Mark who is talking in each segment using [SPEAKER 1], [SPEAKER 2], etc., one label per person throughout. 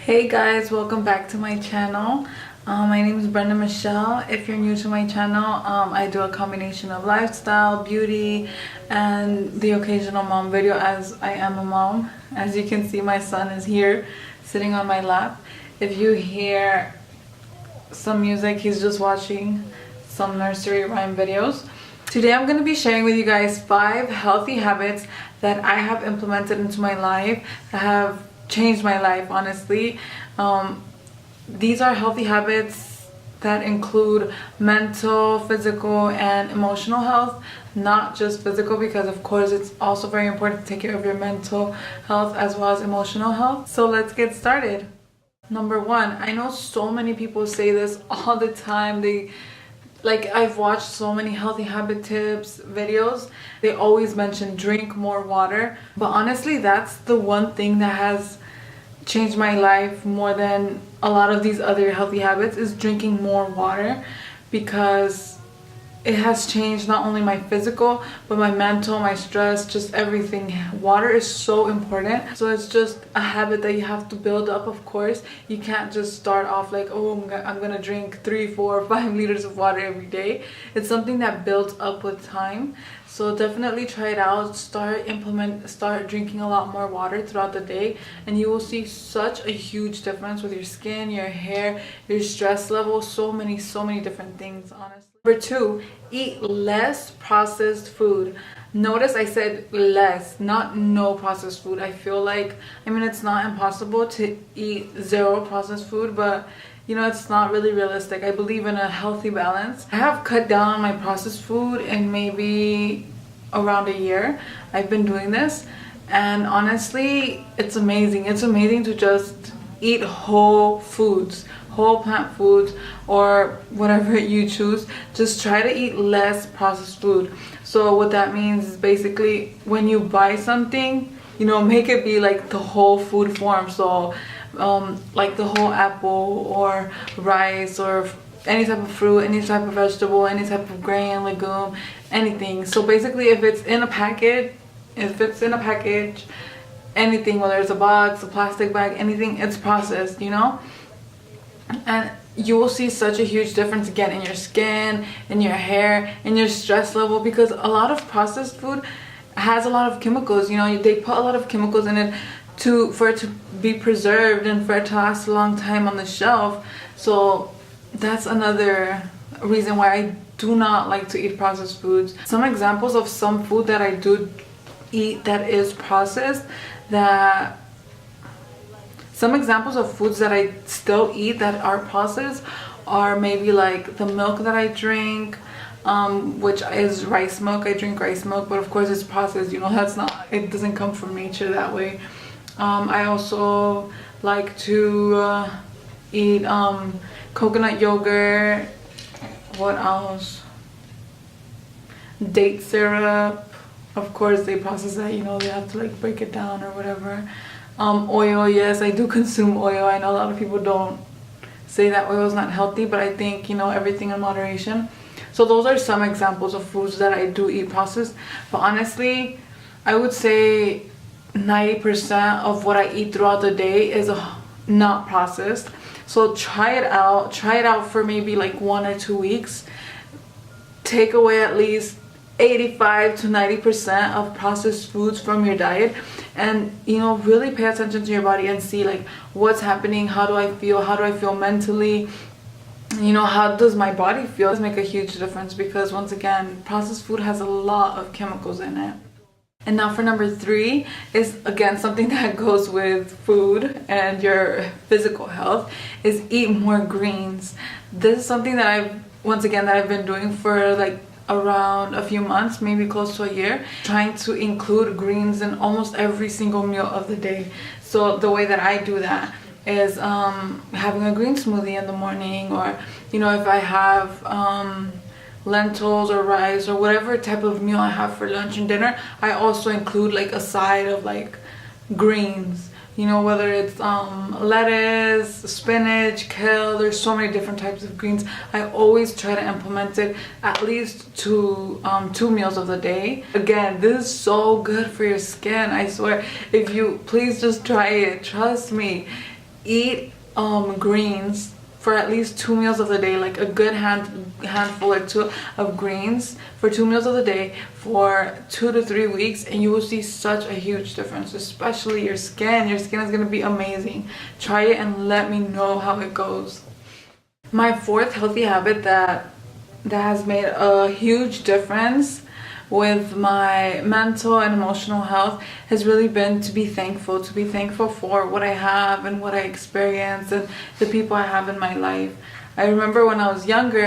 [SPEAKER 1] Hey guys, welcome back to my channel. My name is Brenda Michelle. If you're new to my channel, I do a combination of lifestyle, beauty, and the occasional mom video, as I am a mom. As you can see, my son is here sitting on my lap. If you hear some music, he's just watching some nursery rhyme videos. Today I'm going to be sharing with you guys 5 healthy habits that I have implemented into my life that have changed my life, honestly. These are healthy habits that include mental, physical, and emotional health, not just physical, because of course it's also very important to take care of your mental health as well as emotional health. So let's get started. Number 1, I know so many people say this all the time. I've watched so many healthy habit tips videos. They always mention drink more water, but honestly that's the one thing that has changed my life more than a lot of these other healthy habits, is drinking more water, because it has changed not only my physical but my mental, my stress, just everything. Water is so important, so it's just a habit that you have to build up. Of course, you can't just start off like, oh, I'm gonna drink 3, 4, 5 liters of water every day. It's something that builds up with time. So definitely try it out. Start drinking a lot more water throughout the day, and you will see such a huge difference with your skin, your hair, your stress level, so many different things, honestly. Number 2, eat less processed food. Notice I said less, not no processed food. I feel like, it's not impossible to eat 0 processed food, but it's not really realistic. I believe in a healthy balance. I have cut down on my processed food in maybe around a year. I've been doing this, and honestly, it's amazing. It's amazing to just eat whole foods, whole plant foods, or whatever you choose. Just try to eat less processed food. So what that means is basically, when you buy something, make it be like the whole food form. So like the whole apple or rice or any type of fruit, any type of vegetable, any type of grain, legume, anything. So basically, if it's in a package, anything, whether it's a box, a plastic bag, anything, it's processed, and you will see such a huge difference again in your skin, in your hair, in your stress level, because a lot of processed food has a lot of chemicals. They put a lot of chemicals in it for it to be preserved and for it to last a long time on the shelf. So that's another reason why I do not like to eat processed foods. Some examples of some food that I do eat that is processed, some examples of foods that I still eat that are processed are maybe like the milk that I drink, which is rice milk. I drink rice milk, but of course it's processed. It doesn't come from nature that way. I also like to eat coconut yogurt. What else? Date syrup. Of course they process that, they have to like break it down or whatever. Oil, yes, I do consume oil. I know a lot of people don't say that oil is not healthy, but I think, everything in moderation. So those are some examples of foods that I do eat processed. But honestly, I would say 90% of what I eat throughout the day is not processed. So try it out for maybe like 1 or 2 weeks. Take away at least 85 to 90% of processed foods from your diet, and really pay attention to your body and see like what's happening. How do I feel mentally? How does my body feel? It does make a huge difference, because once again, processed food has a lot of chemicals in it. And now for number 3, is again something that goes with food and your physical health, is eat more greens. This is something that I've been doing for like around a few months, maybe close to a year, trying to include greens in almost every single meal of the day. So the way that I do that is having a green smoothie in the morning, or if I have lentils or rice or whatever type of meal I have for lunch and dinner, I also include like a side of like greens, whether it's lettuce, spinach, kale. There's so many different types of greens. I always try to implement it at least two meals of the day. Again, this is so good for your skin, I swear. If you please just try it, trust me. eat greens for at least 2 meals of the day, like a good handful or two of greens for 2 meals of the day for 2 to 3 weeks, and you will see such a huge difference, especially your skin. Your skin is going to be amazing. Try it and let me know how it goes. My fourth healthy habit that has made a huge difference with my mental and emotional health has really been to be thankful for what I have and what I experience and the people I have in my life. I remember when I was younger,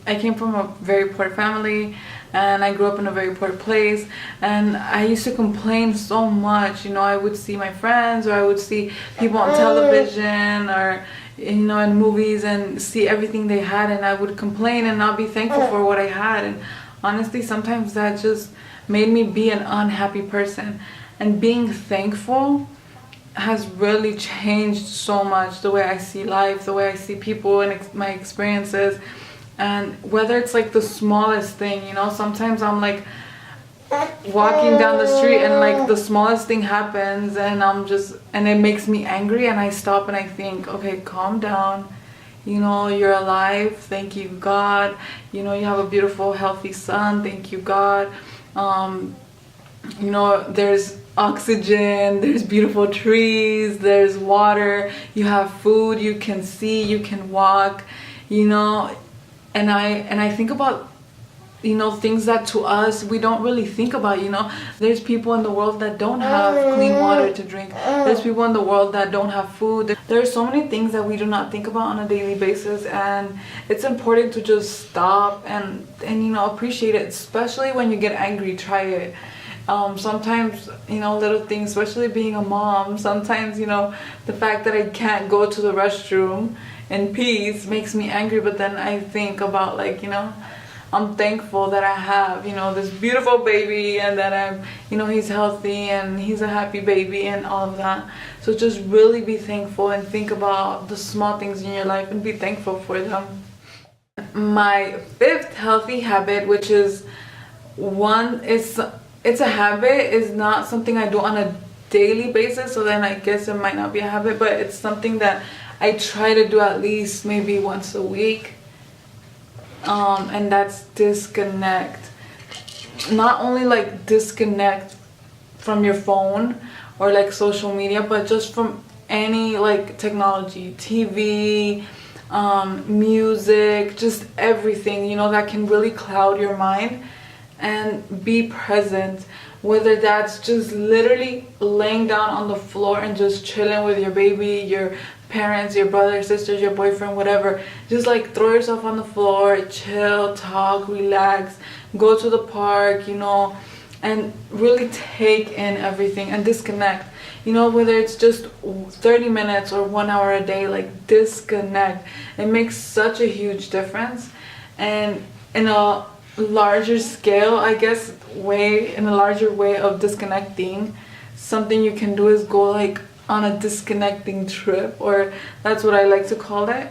[SPEAKER 1] I came from a very poor family, and I grew up in a very poor place, and I used to complain so much. I would see my friends, or I would see people on television, or in movies, and see everything they had, and I would complain and not be thankful for what I had. And honestly, sometimes that just made me be an unhappy person. And being thankful has really changed so much the way I see life, the way I see people, and my experiences. And whether it's like the smallest thing, sometimes I'm like walking down the street and like the smallest thing happens, and it makes me angry, and I stop and I think, okay, calm down. You're alive. Thank you, God. You have a beautiful, healthy son. Thank you, God. There's oxygen, there's beautiful trees, there's water, you have food, you can see, you can walk, and I think about things that to us we don't really think about. There's people in the world that don't have clean water to drink. There's people in the world that don't have food. There are so many things that we do not think about on a daily basis, and it's important to just stop and appreciate it, especially when you get angry. Try it. Sometimes little things, especially being a mom, sometimes the fact that I can't go to the restroom in peace makes me angry, but then I think about I'm thankful that I have, this beautiful baby, and that he's healthy and he's a happy baby and all of that. So just really be thankful and think about the small things in your life and be thankful for them. My fifth healthy habit, which is it's a habit, is not something I do on a daily basis, so then I guess it might not be a habit, but it's something that I try to do at least maybe once a week. And that's disconnect. Not only like disconnect from your phone or like social media, but just from any like technology, TV, music, just everything, that can really cloud your mind. And be present, whether that's just literally laying down on the floor and just chilling with your baby, your parents, your brothers, sisters, your boyfriend, whatever. Just like throw yourself on the floor, chill, talk, relax, go to the park, and really take in everything and disconnect. Whether it's just 30 minutes or 1 hour a day, like disconnect. It makes such a huge difference. And in a larger scale, I guess, in a larger way of disconnecting, something you can do is go like on a disconnecting trip, or that's what I like to call it.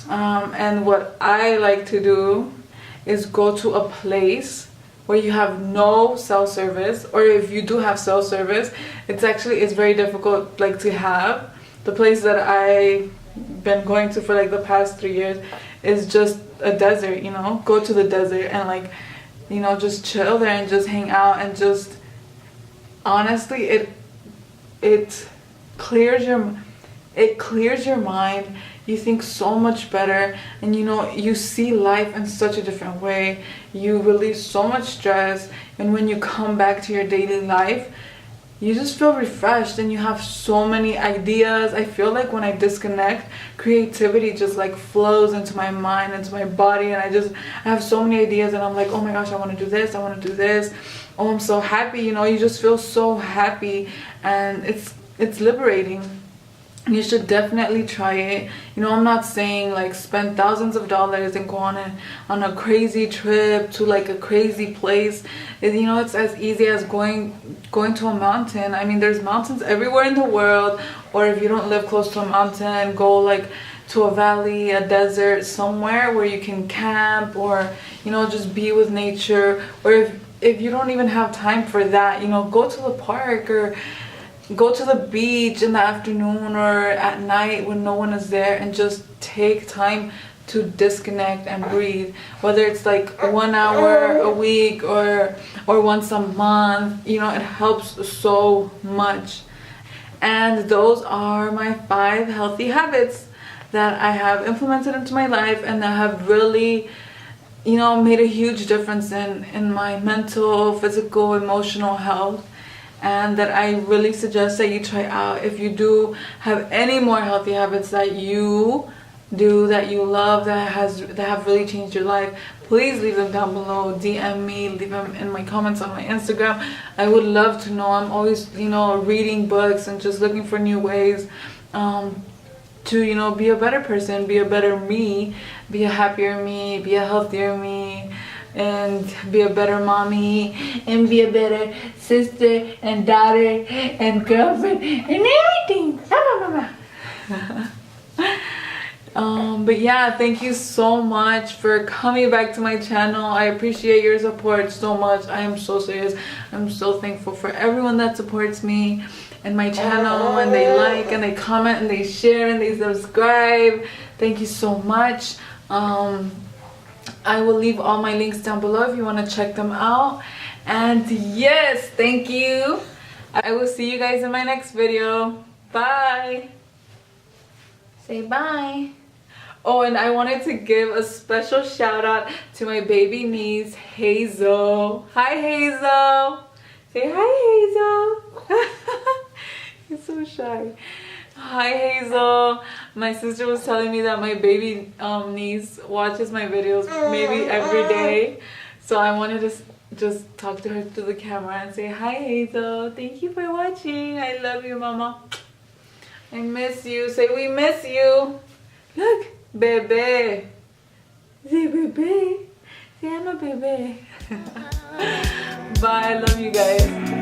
[SPEAKER 1] And what I like to do is go to a place where you have no cell service, or if you do have cell service, it's very difficult like to have. The place that I've been going to for like the past 3 years is just a desert. Go to the desert and just chill there and just hang out, and just honestly it clears your mind. You think so much better, and you see life in such a different way. You release so much stress, and when you come back to your daily life, you just feel refreshed and you have so many ideas. I feel like when I disconnect, creativity just like flows into my mind, into my body, and I have so many ideas, and I'm like, oh my gosh, I want to do this, I want to do this. Oh, I'm so happy. You just feel so happy, and it's liberating. You should definitely try it. I'm not saying like spend thousands of dollars and go on a crazy trip to like a crazy place. It's as easy as going to a mountain. I mean, there's mountains everywhere in the world. Or if you don't live close to a mountain, go like to a valley, a desert, somewhere where you can camp, or just be with nature. Or if you don't even have time for that, go to the park, or go to the beach in the afternoon or at night when no one is there and just take time to disconnect and breathe, whether it's like 1 hour a week or once a month. You know, it helps so much. And those are my 5 healthy habits that I have implemented into my life and that have really, you know, made a huge difference in my mental, physical, emotional health, and that I really suggest that you try out. If you do have any more healthy habits that you do, that you love, that have really changed your life, please leave them down below. DM me, leave them in my comments on my Instagram. I would love to know. I'm always, you know, reading books and just looking for new ways to, you know, be a better person, be a better me, be a happier me, be a healthier me, and be a better mommy, and be a better sister and daughter and girlfriend and everything. But yeah, thank you so much for coming back to my channel. I appreciate your support so much. I am so serious. I'm so thankful for everyone that supports me and my channel, and they like and they comment and they share and they subscribe. Thank you so much. I will leave all my links down below if you want to check them out. And yes, thank you. I will see you guys in my next video. Bye. Say bye. Oh, and I wanted to give a special shout out to my baby niece, Hazel. Hi, Hazel. Say hi, Hazel. He's so shy. Hi, Hazel. My sister was telling me that my baby niece watches my videos maybe every day. So I wanted to just talk to her through the camera and say, hi, Hazel. Thank you for watching. I love you, Mama. I miss you. Say, we miss you. Look, bebe. Say, bebe. Say, I'm a bebe. Bye. I love you guys.